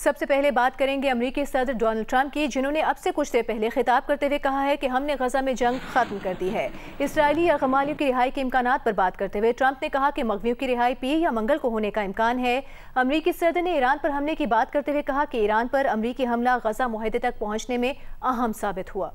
सबसे पहले बात करेंगे अमेरिकी सदर डोनाल्ड ट्रंप की, जिन्होंने अब से कुछ देर पहले खिताब करते हुए कहा है कि हमने गजा में जंग खत्म कर दी है। इसराइली यरगमालियों की रिहाई के इम्कानात पर बात करते हुए ट्रंप ने कहा कि मगवियों की रिहाई पीर या मंगल को होने का इम्कान है। अमेरिकी सदर ने ईरान पर हमले की बात करते हुए कहा कि ईरान पर अमेरिकी हमला गजा मुआहदे तक पहुंचने में अहम साबित हुआ।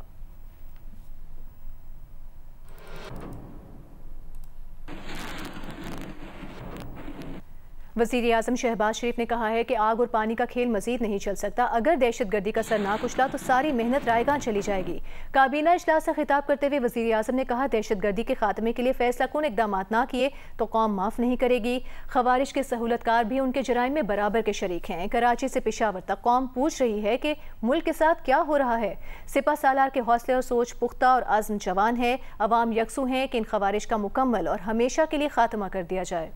वज़ीर आज़म शहबाज शरीफ ने कहा है कि आग और पानी का खेल मजीद नहीं चल सकता। अगर दहशतगर्दी का सर ना कुचला तो सारी मेहनत रायगां चली जाएगी। काबीना इजलास से खिताब करते हुए वज़ीर आज़म ने कहा, दहशतगर्दी के खात्मे के लिए फैसला कौन इकदाम ना किए तो कौम माफ़ नहीं करेगी। खवारिज के सहूलतकार भी उनके जराइम में बराबर के शरीक हैं। कराची से पेशावर तक कौम पूछ रही है कि मुल्क के साथ क्या हो रहा है। सिपा सालार के हौसले और सोच पुख्ता और आज़म जवान है। अवाम यकसू हैं कि इन खवारिज का मुकम्मल और हमेशा के लिए खात्मा कर दिया जाए।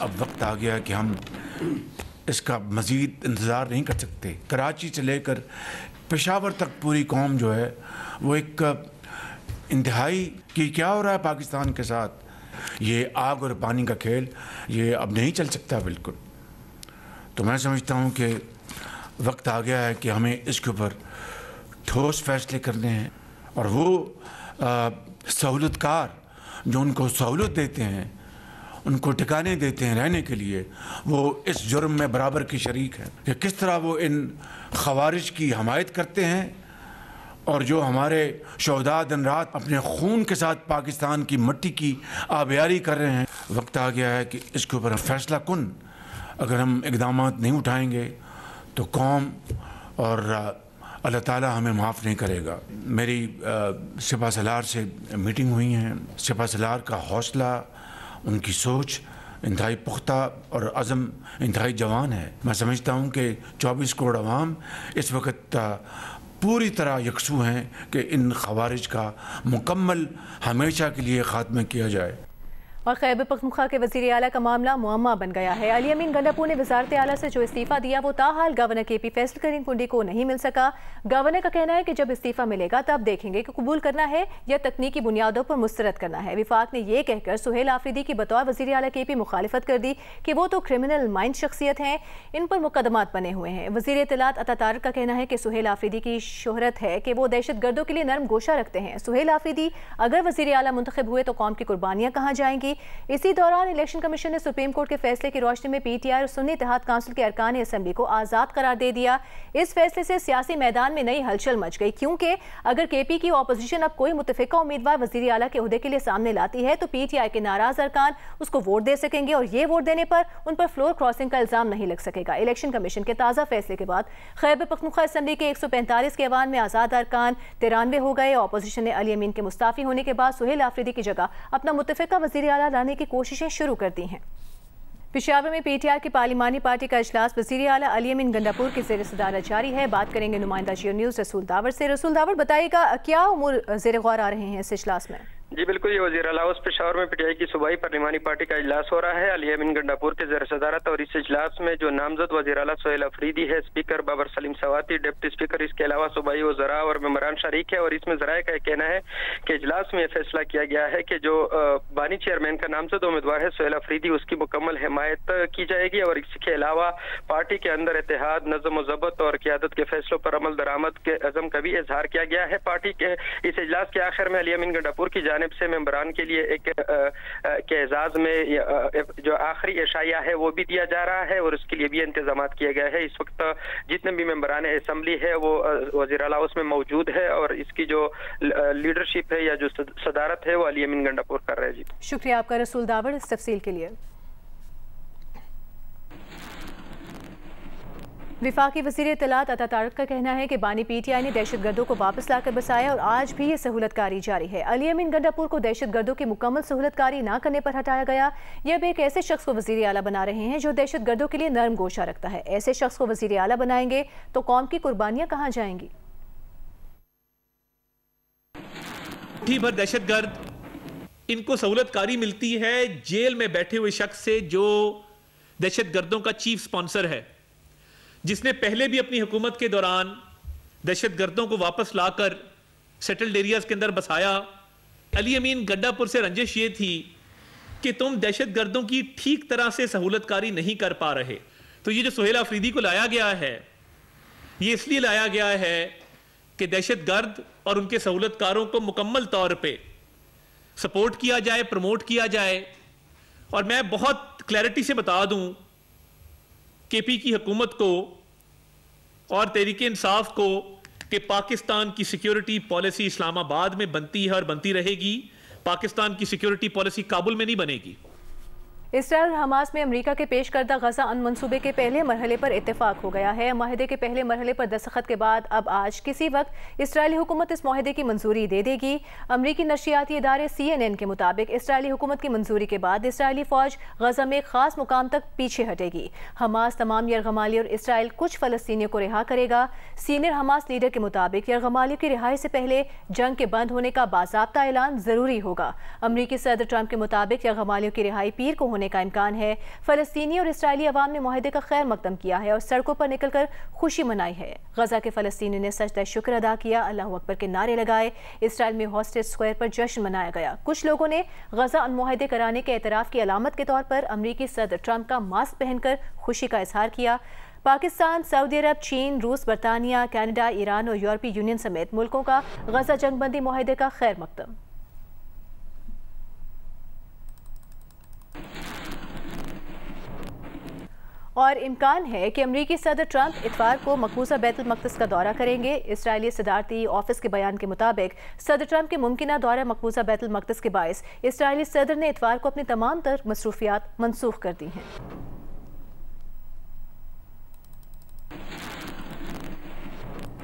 अब वक्त आ गया कि हम इसका मज़ीद इंतज़ार नहीं कर सकते। कराची से लेकर पेशावर तक पूरी कौम जो है वो एक इंतहाई कि क्या हो रहा है पाकिस्तान के साथ, ये आग और पानी का खेल ये अब नहीं चल सकता बिल्कुल। तो मैं समझता हूँ कि वक्त आ गया है कि हमें इसके ऊपर ठोस फैसले करने हैं और वो सहूलतकार जो उनको सहूलत देते हैं, उनको ठिकाने देते हैं रहने के लिए, वो इस जुर्म में बराबर की शरीक है कि किस तरह वो इन खवारिज की हमायत करते हैं और जो हमारे शहदा दिन रात अपने खून के साथ पाकिस्तान की मिट्टी की आबियारी कर रहे हैं। वक्त आ गया है कि इसके ऊपर फैसला कुन अगर हम इक़दाम नहीं उठाएंगे तो कौम और अल्लाह ताला हमें माफ़ नहीं करेगा। मेरी सिपा सलार से मीटिंग हुई है। सिपा सलार का हौसला, उनकी सोच इंतहाई पुख्ता और अज़म इंतहाई जवान है। मैं समझता हूँ कि 24 करोड़ अवाम इस वक्त पूरी तरह यकसू हैं कि इन खवारिज का मुकम्मल हमेशा के लिए ख़ात्मा किया जाए। और खैबर पख्तूनख्वा के वज़ीर आला का मामला मुअम्मा बन गया है। अली अमीन गंडापुर ने वज़ारत आला से जो इस्तीफ़ा दिया वो ताहाल गवर्नर KP फैसल करीम कुंडी को नहीं मिल सका। गवर्नर का कहना है कि जब इस्तीफ़ा मिलेगा तब देखेंगे कि कबूल करना है या तकनीकी बुनियादों पर मुस्तरद करना है। विफाक ने यह कहकर सुहेल आफरीदी की बतौर वज़ीर आला KP मुखालिफत कर दी कि वो तो क्रिमिनल माइंड शख्सियत हैं, इन पर मुकदमात बने हुए हैं। वज़ीर इत्तलात अता तारिक का कहना है कि सुहेल आफरीदी की शोहरत है कि वो दहशत गर्दों के लिए नरम गोशा रखते हैं। सुहेल आफरीदी अगर वज़ीर आला मुंतखब हुए तो कौम की कुर्बानियाँ कहाँ जाएंगी। इसी दौरान इलेक्शन कमीशन ने सुप्रीम कोर्ट के फैसले की रोशनी में PTI और सुन्नी इत्तेहाद काउंसिल के अरकान असम्बली को आज़ाद करार दे दिया। इस फैसले से सियासी मैदान में नई हलचल मच गई, क्योंकि अगर KP की ऑपोजिशन अब कोई मुतफिका उम्मीदवार वज़ीर आला के ओहदे के लिए सामने लाती है तो PTI के नाराज अरकान उसको वोट दे सकेंगे और ये वोट देने पर उन पर फ्लोर क्रॉसिंग का इल्जाम नहीं लग सकेगा। इलेक्शन कमीशन के ताज़ा फैसले के बाद खैबर पख्तूनख्वा असम्बली के 145 के ऐवान में आज़ाद अरकान 93 हो गए। ऑपोजिशन ने अली अमीन के मुस्ताफ़ी होने के बाद सुहेल आफरीदी की जगह अपना मुतफिका वज़ीर आला लाने की कोशिशें शुरू कर दी हैं। पेशावर में PTI की पार्लिमानी पार्टी का इजलास वज़ीर आला अली अमीन गंडापुर की ज़ेर सदारत जारी है। बात करेंगे नुमाइंदा जियो न्यूज़ रसूल दावर से। रसूल दावर, बताइएगा क्या उमूर ज़ेर गौर आ रहे हैं इस इजलास में? जी बिल्कुल, ये वज़ीर आला हाउस पेशावर में PTI की सूबाई पार्लिमानी पार्टी का इजलास हो रहा है अली अमीन गंडापुर के ज़ेर सदारत। और इस इजलास में जो नामजद वज़ीर आला सुहेल आफरीदी है, speaker Babar Saleem Swati, deputy speaker, इसके अलावा सूबाई वज़रा और मेंबरान शरीक है। और इसमें ज़राए का कहना है कि इजलास में यह फैसला किया गया है कि जो बानी चेयरमैन का नामजद उम्मीदवार है सुहेल आफरीदी, उसकी मुकम्मल हिमायत की जाएगी। और इसके अलावा पार्टी के अंदर इत्तेहाद, नज़म व ज़ब्त और क़यादत के फैसलों पर अमल दरामद के अज़म का भी इजहार किया गया है। पार्टी के इस इजलास के आखिर में अली अमीन गंडापुर की जानिब से मेंबरान के लिए एक के एजाज में जो आखिरी एशाया है वो भी दिया जा रहा है और उसके लिए भी इंतजाम किया गया है। इस वक्त जितने भी मेंबरान असम्बली है वो वज़ीर आला उसमें मौजूद है और इसकी जो लीडरशिप है या जो सदारत है वो अली अमीन गंडापुर कर रहे हैं। जी शुक्रिया आपका रसूल दावर इस तफसील के लिए। विफाकी वज़ीर इत्तलात अता तारिक का कहना है कि बानी PTI ने दहशत गर्दों को वापस लाकर बसाया और आज भी ये सहूलतकारी जारी है। अली अमीन गंडापुर को दहशत गर्दों की मुकम्मल सहूलतकारी ना करने पर हटाया गया। ये अब एक ऐसे शख्स को वज़ीर आला बना रहे हैं जो दहशत गर्दों के लिए नरम गोशा रखता है। ऐसे शख्स को वज़ीर आला बनाएंगे तो कौम की कुर्बानियाँ कहाँ जाएंगी? भर दहशत गर्द इनको सहूलतकारी मिलती है जेल में बैठे हुए शख्स से जो दहशत गर्दों का चीफ स्पॉन्सर है, जिसने पहले भी अपनी हुकूमत के दौरान दहशत गर्दों को वापस लाकर सेटल्ड एरियाज के अंदर बसाया। अली अमीन गंडापुर से रंजिश ये थी कि तुम दहशत गर्दों की ठीक तरह से सहूलतकारी नहीं कर पा रहे, तो ये जो सुहेल अफरीदी को लाया गया है, ये इसलिए लाया गया है कि दहशतगर्द और उनके सहूलतकारों को मुकम्मल तौर पे सपोर्ट किया जाए, प्रमोट किया जाए। और मैं बहुत क्लैरिटी से बता दूं, केपी की हुकूमत को और तहरीक इंसाफ को कि पाकिस्तान की सिक्योरिटी पॉलिसी इस्लामाबाद में बनती है और बनती रहेगी। पाकिस्तान की सिक्योरिटी पॉलिसी काबुल में नहीं बनेगी। इसराइल और हमास में अमेरिका के पेश करदा गजा अन मंसूबे के पहले मरहले पर इत्तेफाक हो गया है। माहिदे के पहले मरहले पर दस्तखत के बाद अब आज किसी वक्त इसराइली हुकूमत इस माहिदे की मंजूरी दे देगी। अमरीकी नशियाती इदारे CNN के मुताबिक इसराइली हुकूमत की मंजूरी के बाद इसराइली फौज गजा में एक खास मुकाम तक पीछे हटेगी। हमास तमाम यरगमाली और इसराइल कुछ फलस्तीनियों को रिहा करेगा। सीनियर हमास लीडर के मुताबिक यरगमालियों की रिहाई से पहले जंग के बंद होने का बाज़ाब्ता ऐलान जरूरी होगा। अमरीकी सदर ट्रंप के मुताबिक यरगमालियों की रिहाई पीर को होने का इम्कान है। फलस्तीनी और इसराइली अवाम ने मुआहदे का खैर मकदम किया है और सड़कों पर निकलकर खुशी मनाई है। गजा के फलस्तीनी ने सजदा शुक्र अदा किया, अल्लाह अकबर के नारे लगाए। इसराइल में हॉस्टेज स्क्वायर पर जश्न मनाया गया। कुछ लोगों ने गजा अन मुआहदे कराने के एतराफ़ की अलामत के तौर पर अमरीकी सदर ट्रंप का मास्क पहनकर खुशी का इजहार किया। पाकिस्तान, सऊदी अरब, चीन, रूस, बरतानिया, कनाडा, ईरान और यूरोपीय यूनियन समेत मुल्कों का गजा जंगबंदी मुआहदे का खैर मकदम। और इम्कान है कि अमरीकी सदर ट्रंप इतवार को मकबूजा बैतुल मक़दिस का दौरा करेंगे। इसराइली सदारती ऑफिस के बयान के मुताबिक सदर ट्रंप के मुमकिना दौरा मकबूजा बैतुल मक़दिस के बायस इसराइली सदर ने इतवार को अपनी तमाम तर मसरूफियात मनसूख कर दी हैं।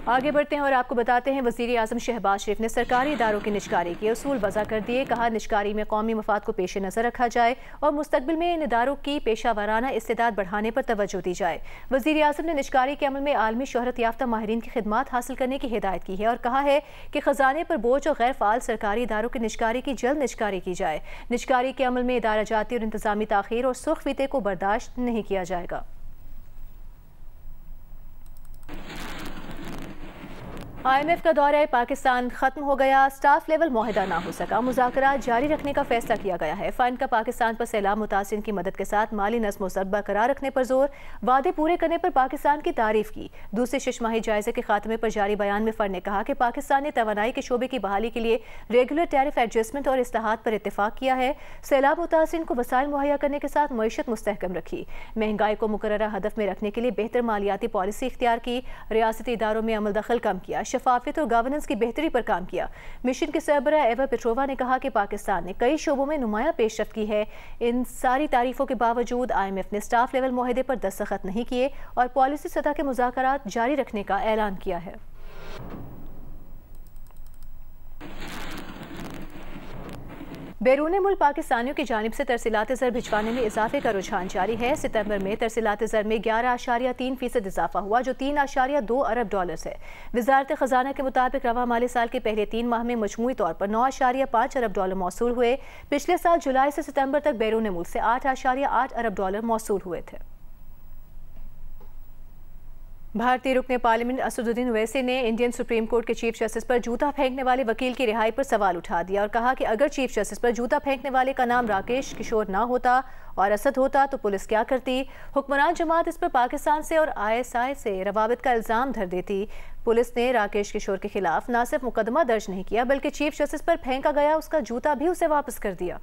आगे बढ़ते हैं और आपको बताते हैं, वज़ीर आज़म शहबाज शरीफ ने सरकारी इदारों की निजकारी के उसूल वज़ा कर दिए। कहा, निजकारी में कौमी मफाद को पेश नज़र रखा जाए और मुस्तकबिल में इन इदारों की पेशा वाराना इस्तेदाद बढ़ाने पर तवज्जो दी जाए। वज़ीर आज़म ने निजकारी के अमल में आलमी शोहरत याफ्ता माहिरीन की खिदमात हासिल करने की हिदायत की है और कहा है कि ख़जाने पर बोझ और गैर फ़ाल सरकारी इदारों की निजकारी की जल्द निजकारी की जाए। निजकारी के अमल में इदारा जाती और इंतज़ामी ताख़ीर और सुर्ख फीते को बर्दाश्त नहीं किया जाएगा। IMF का दौरा पाकिस्तान खत्म हो गया। स्टाफ लेवल मुआहदा ना हो सका। मुज़ाकरात जारी रखने का फैसला किया गया है। फंड का पाकिस्तान पर सैलाब मुतासिरीन की मदद के साथ माली नज़्म व ज़ब्त बरकरार रखने पर जोर। वादे पूरे करने पर पाकिस्तान की तारीफ की। दूसरे शशमाही जायजे के खात्मे पर जारी बयान में फंड ने कहा कि पाकिस्तान ने तवानाई के शोबे की बहाली के लिए रेगुलर टैरिफ एडजस्टमेंट और इस्लाहात पर इत्तेफाक किया है। सैलाब मुतासिरीन को वसाइल मुहैया करने के साथ मईशत मुस्तहकम रखी। महंगाई को मुकर्ररा हदफ में रखने के लिए बेहतर मालियाती पॉलिसी इख्तियार की। रियासती इदारों में अमल दखल कम किया। शफाफियत और गवर्नेंस की बेहतरी पर काम किया। मिशन के सरबरा एवा पेट्रोवा ने कहा कि पाकिस्तान ने कई शोबों में नुमाया पेशरफ्त की है। इन सारी तारीफों के बावजूद IMF ने स्टाफ लेवल मुआहदे पर दस्तखत नहीं किए और पॉलिसी सतह के मुज़ाकरात जारी रखने का ऐलान किया है। बैरून मुल्क पाकिस्तानियों की जानिब से तरसीलात ज़र भिजवाने में इजाफे का रुझान जारी है। सितंबर में तरसीलात ज़र में 11.3% इजाफा हुआ, जो $3.2 अरब है। वजारत खजाना के मुताबिक रवा माली साल के पहले 3 माह में मजमूई तौर पर $9.5 अरब मौसूल हुए। पिछले साल जुलाई से सितंबर तक बैरून मुल्क से $8.8 अरब मौसूल हुए थे। भारतीय रुकने पार्लियामेंट असदुद्दीन ओवैसी ने इंडियन सुप्रीम कोर्ट के चीफ जस्टिस पर जूता फेंकने वाले वकील की रिहाई पर सवाल उठा दिया और कहा कि अगर चीफ जस्टिस पर जूता फेंकने वाले का नाम राकेश किशोर ना होता और असद होता तो पुलिस क्या करती। हुक्मरान जमात इस पर पाकिस्तान से और ISI से रवाबित का इल्ज़ाम धर देती। पुलिस ने राकेश किशोर के खिलाफ न सिर्फ मुकदमा दर्ज नहीं किया बल्कि चीफ जस्टिस पर फेंका गया उसका जूता भी उसे वापस कर दिया।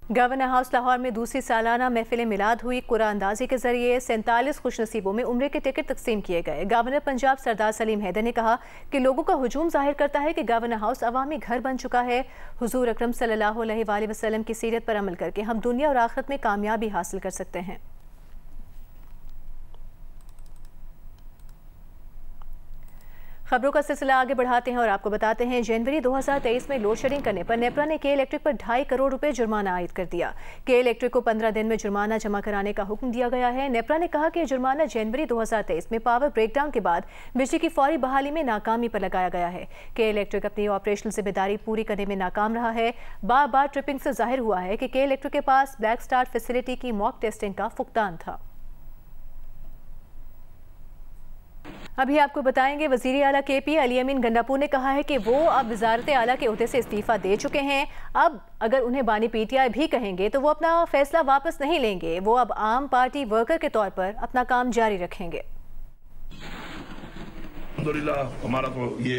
गवर्नर हाउस लाहौर में दूसरी सालाना महफिल मिलाद हुई। कुरान अंदाजी के जरिए 47 खुशनसीबों में उम्रे के टिकट तकसीम किए गए। गवर्नर पंजाब सरदार सलीम हैदर ने कहा कि लोगों का हुजूम जाहिर करता है कि गवर्नर हाउस अवामी घर बन चुका है। हुजूर अकरम सल्लल्लाहु अलैहि वसल्लम की सीरत पर अमल करके हम दुनिया और आखिरत में कामयाबी हासिल कर सकते हैं। खबरों का सिलसिला आगे बढ़ाते हैं और आपको बताते हैं, जनवरी 2023 में लोड शेडिंग करने पर नेपरा ने के इलेक्ट्रिक पर 2.5 करोड़ रुपए जुर्माना आयद कर दिया। के इलेक्ट्रिक को 15 दिन में जुर्माना जमा कराने का हुक्म दिया गया है। नेपरा ने कहा कि जुर्माना जनवरी 2023 में पावर ब्रेकडाउन के बाद बिजली की फौरी बहाली में नाकामी पर लगाया गया है। के इलेक्ट्रिक अपनी ऑपरेशनल जिम्मेदारी पूरी करने में नाकाम रहा है। बार बार ट्रिपिंग से जाहिर हुआ है कि के इलेक्ट्रिक के पास ब्लैक स्टार्ट फैसिलिटी की मॉक टेस्टिंग का फुकदान था। अभी आपको बताएंगे वजीर आला KP अली अमीन गंडापुर ने कहा है कि वो अब वजारत आला के ओहदे से इस्तीफा दे चुके हैं। अब अगर उन्हें बानी PTI भी कहेंगे तो वो अपना फैसला वापस नहीं लेंगे। वो अब आम पार्टी वर्कर के तौर पर अपना काम जारी रखेंगे। अल्हम्दुलिल्लाह हमारा तो ये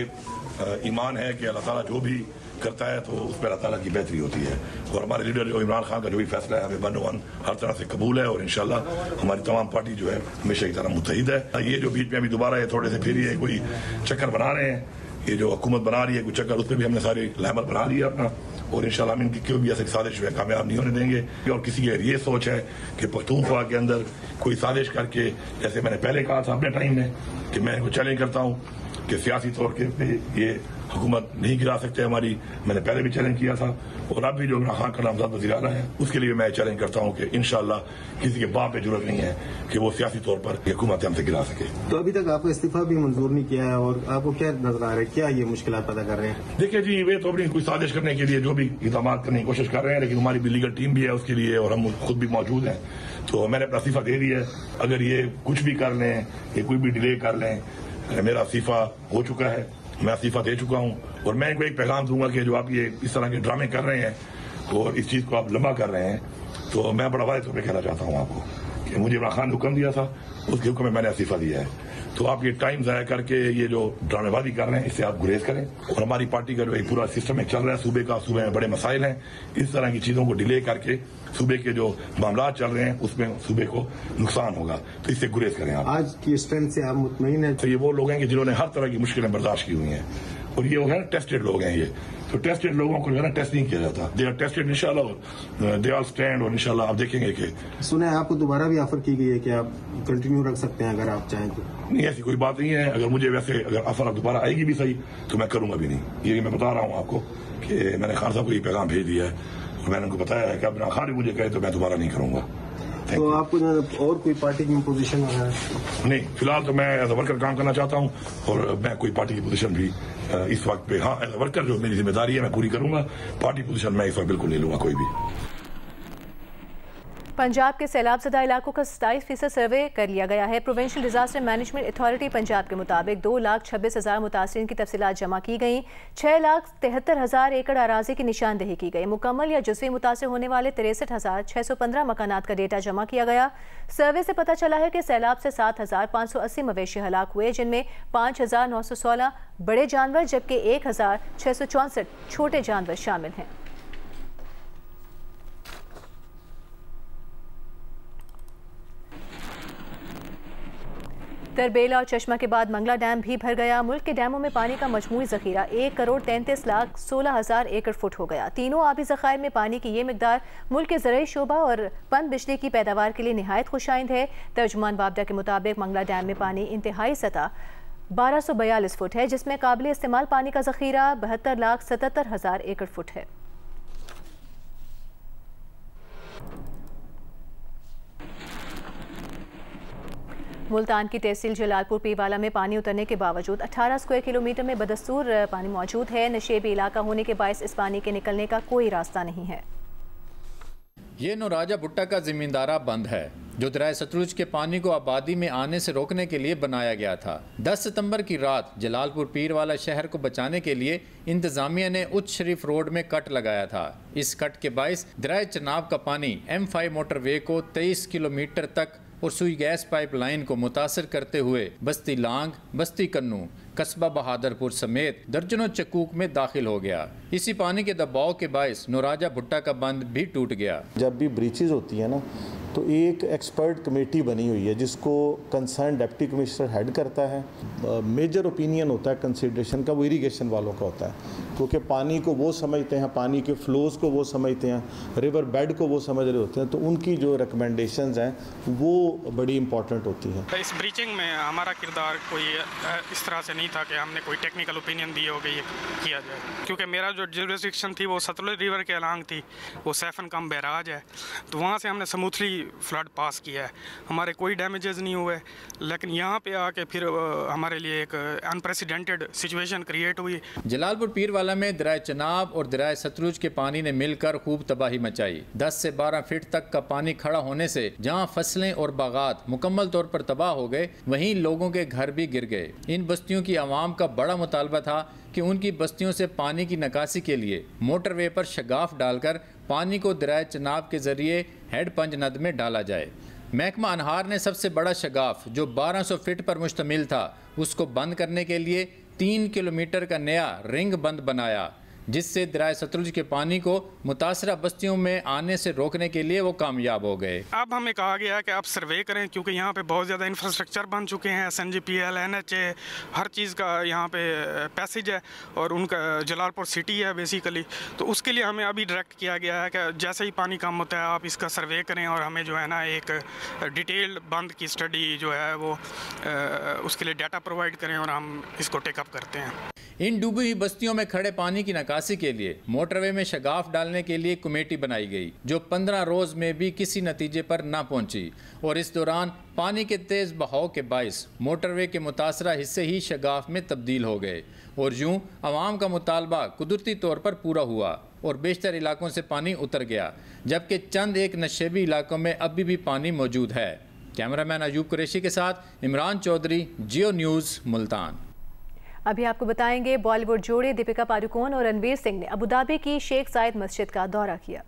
ईमान है कि अल्लाह ताला जो भी करता है तो उस पर अल्लाह ताला की बेहतरी होती है और हमारे लीडर जो इमरान खान का जो भी फैसला है हमें 1-1 हर तरह से कबूल है और इंशाल्लाह हमारी तमाम पार्टी जो है हमेशा की तरह मुत्तहिद है। ये जो बीच में अभी दोबारा ये थोड़े से फिर ये कोई चक्कर बना रहे हैं, ये जो हुकूमत बना रही है कोई चक्कर, उस पर भी हमने सारी लहमत बना ली है अपना और इंशाल्लाह हम इनकी क्यों भी ऐसी साजिश जो है कामयाब नहीं होने देंगे। और किसी की ये सोच है कि पख्तूनख्वा के अंदर कोई साजिश करके, जैसे मैंने पहले कहा था अपने टाइम में कि मैं इनको चैलेंज करता हूँ कि सियासी तौर पे ये हुकूमत नहीं गिरा सकते हमारी, मैंने पहले भी चैलेंज किया था और अब भी जो इमरान खान का नामजद वज़ीर आला है उसके लिए मैं चैलेंज करता हूँ कि इंशाल्लाह किसी के बाप पे जरूरत नहीं है कि वो सियासी तौर पर हुकूमत हमसे गिरा सके। तो अभी तक आपको इस्तीफा भी मंजूर नहीं किया है और आपको क्या नजर आ रहा है, क्या ये मुश्किल पैदा कर रहे हैं? देखिए जी, वे तो अपनी कोई साजिश करने के लिए जो भी इक़दाम करने की कोशिश कर रहे हैं, लेकिन हमारी भी लीगल टीम भी है उसके लिए और हम खुद भी मौजूद हैं। तो मैंने अपना इस्तीफा दे दिया है। अगर ये कुछ भी कर लें या कोई भी डिले कर लें, मेरा इस्तीफा हो चुका है, मैं इस्तीफा दे चुका हूं और मैं इनको एक पैगाम दूंगा कि जो आप ये इस तरह के ड्रामे कर रहे हैं और इस चीज को आप लंबा कर रहे हैं, तो मैं बड़ा वायदे तौर पर कहना चाहता हूं आपको कि मुझे इमरान खान ने हुक्म दिया था, उसके हुक्म में मैंने इस्तीफा दिया है। तो आप ये टाइम ज़ाया करके ये जो ड्रामेबाजी कर रहे हैं इससे आप गुरेज करें। और हमारी पार्टी का जो एक पूरा सिस्टम चल रहा है सूबे का, सूबे में बड़े मसाइल हैं, इस तरह की चीज़ों को डिले करके सूबे के जो मामला चल रहे हैं उसमें सूबे को नुकसान होगा, तो इससे गुरेज करें आप। आज की स्ट्रेंथ से आप मुतमईन हैं? तो ये वो लोग हैं कि जिन्होंने हर तरह की मुश्किलें बर्दाश्त की हुई हैं और ये वो है टेस्टेड लोग हैं। ये तो टेस्टेड लोगों को जो है ना टेस्ट नहीं किया जाता, दे आर टेस्टेड इंशाल्लाह, दे आर स्टैंड और इंशाल्लाह आप देखेंगे कि सुना है आपको दोबारा भी ऑफर की गई है कि आप कंटिन्यू रख सकते हैं अगर आप चाहें तो? नहीं, ऐसी कोई बात नहीं है। अगर मुझे वैसे अगर ऑफर दोबारा आएगी भी सही तो मैं करूंगा भी नहीं। ये मैं बता रहा हूँ आपको कि मैंने खान साहब को ये पैगाम भेज दिया है और मैंने उनको बताया है कि अब खान भी मुझे कहे तो मैं दोबारा नहीं करूंगा। तो आपको और कोई पार्टी की पोजीशन है? नहीं, फिलहाल तो मैं एज अ वर्कर काम करना चाहता हूँ और मैं कोई पार्टी की पोजीशन भी इस वक्त पे, हाँ एज अ वर्कर जो मेरी जिम्मेदारी है मैं पूरी करूंगा, पार्टी पोजीशन मैं इस वक्त बिल्कुल नहीं लूंगा कोई भी। पंजाब के सैलाबज़दा इलाकों का 27% सर्वे कर लिया गया है। Provincial disaster management authority Punjab के मुताबिक 2,26,000 मुतासरीन की तफसीलात जमा की गई। 6,73,000 एकड़ अराजी की निशानदेही की गई। मुकम्मल या जुज़वी मुतासर होने वाले 63,615 मकानात का डेटा जमा किया गया। सर्वे से पता चला है कि सैलाब से 7,580 मवेशी हलाक हुए, जिनमें 5,916 बड़े जानवर जबकि 1,664 छोटे जानवर शामिल हैं। तरबेला और चश्मा के बाद मंगला डैम भी भर गया। मुल्क के डैमों में पानी का मजमूई ज़ख़ीरा 1,33,16,000 एकड़ फुट हो गया। तीनों आबी ज़खायर में पानी की ये मिकदार मुल्क के ज़राई शोबा और पन बिजली की पैदावार के लिए निहायत खुशाइंद है। तर्जुमान वाबडा के मुताबिक मंगला डैम में पानी इंतहाई सतह 1242 फुट है, जिसमें काबिल इस्तेमाल पानी का ज़ख़ीरा 72,77,000 एकड़ फुट है। मुल्तान की तहसील जलालपुर पीवाला में पानी उतरने के बावजूद 18 स्क्वायर किलोमीटर में बदस्तूर पानी मौजूद है। नशेबी इलाका होने के बायस इस पानी के निकलने का कोई रास्ता नहीं है। ये नौराजा भुट्टा का ज़मींदारा बंद है जो दरिया सतलुज के पानी को आबादी में आने से रोकने के लिए बनाया गया था। 10 सितंबर की रात जलालपुर पीरवाला शहर को बचाने के लिए इंतजामिया ने उच्च शरीफ रोड में कट लगाया था। इस कट के बायस दरिया चनाब का पानी M5 मोटरवे को 23 किलोमीटर तक और सुई गैस पाइपलाइन को मुतासर करते हुए बस्ती लांग, बस्ती कन्नू, कस्बा बहादुरपुर समेत दर्जनों चकूक में दाखिल हो गया। इसी पानी के दबाव के बायस नौराजा भुट्टा का बंद भी टूट गया। जब भी ब्रीचेज होती है ना तो एक एक्सपर्ट कमेटी बनी हुई है जिसको कंसर्न डिप्टी कमिश्नर हेड करता है। मेजर ओपिनियन होता है कंसिडरेशन का वो इरिगेशन वालों का होता है, क्योंकि पानी को वो समझते हैं, पानी के फ्लोज को वो समझते हैं, रिवर बेड को वो समझ रहे होते हैं, तो उनकी जो रिकमेंडेशंस हैं वो बड़ी इंपॉर्टेंट होती हैं। इस ब्रीचिंग में हमारा किरदार कोई इस तरह से नहीं था कि हमने कोई टेक्निकल ओपिनियन दी हो कि ये किया जाए, क्योंकि मेरा जो जुरिस्डिक्शन थी वो सतलुज रिवर के अलांग थी, वो सैफन कम बैराज है, तो वहाँ से हमने स्मूथली फ्लड पास किया है, हमारे कोई डैमेजेस नहीं हुए, लेकिन यहाँ पे आके फिर हमारे लिए एक अनप्रेसिडेंटेड सिचुएशन क्रिएट हुई। जलालपुर पीरवाला में दरिया चनाब और दरिया सतलुज के पानी ने मिलकर खूब तबाही मचाई। 10 से 12 फीट तक का पानी खड़ा होने से जहाँ फसलें और बागात मुकम्मल तौर पर तबाह हो गए, वहीं लोगों के घर भी गिर गए। इन बस्तियों की आवाम का बड़ा मुतालबा था कि उनकी बस्तियों से पानी की निकासी के लिए मोटरवे पर शगाफ डालकर पानी को दरिया चनाब के जरिए हेड पंज नद में डाला जाए। महकमा अनहार ने सबसे बड़ा शगाफ जो 1200 फीट पर मुश्तमिल था उसको बंद करने के लिए 3 किलोमीटर का नया रिंग बंद बनाया, जिससे दरिया सतलुज के पानी को मुतासरा बस्तियों में आने से रोकने के लिए वो कामयाब हो गए। अब हमें कहा गया है कि आप सर्वे करें, क्योंकि यहाँ पे बहुत ज़्यादा इंफ्रास्ट्रक्चर बन चुके हैं, SNGPL, NHA, हर चीज़ का यहाँ पे पैसेज है और उनका जलालपुर सिटी है बेसिकली। तो उसके लिए हमें अभी डायरेक्ट किया गया है कि जैसे ही पानी कम होता है आप इसका सर्वे करें और हमें जो है ना एक डिटेल्ड बंद की स्टडी जो है वो उसके लिए डाटा प्रोवाइड करें और हम इसको टेकअप करते हैं। इन डूबी हुई बस्तियों में खड़े पानी की निकासी के लिए मोटरवे में शगाफ डालने के लिए कमेटी बनाई गई, जो 15 रोज में भी किसी नतीजे पर ना पहुंची और इस दौरान पानी के तेज बहाव के बाइस मोटरवे के मुतासरा हिस्से ही शगाफ में तब्दील हो गए और यूं आवाम का मुतालबा कुदरती तौर पर पूरा हुआ और बेशतर इलाकों से पानी उतर गया, जबकि चंद एक नशेबी इलाकों में अभी भी पानी मौजूद है। कैमरामैन अयूब कुरैशी के साथ इमरान चौधरी, जियो न्यूज़, मुल्तान। अभी आपको बताएंगे बॉलीवुड जोड़े दीपिका पादुकोण और रणवीर सिंह ने अबू धाबी की शेख जायद मस्जिद का दौरा किया।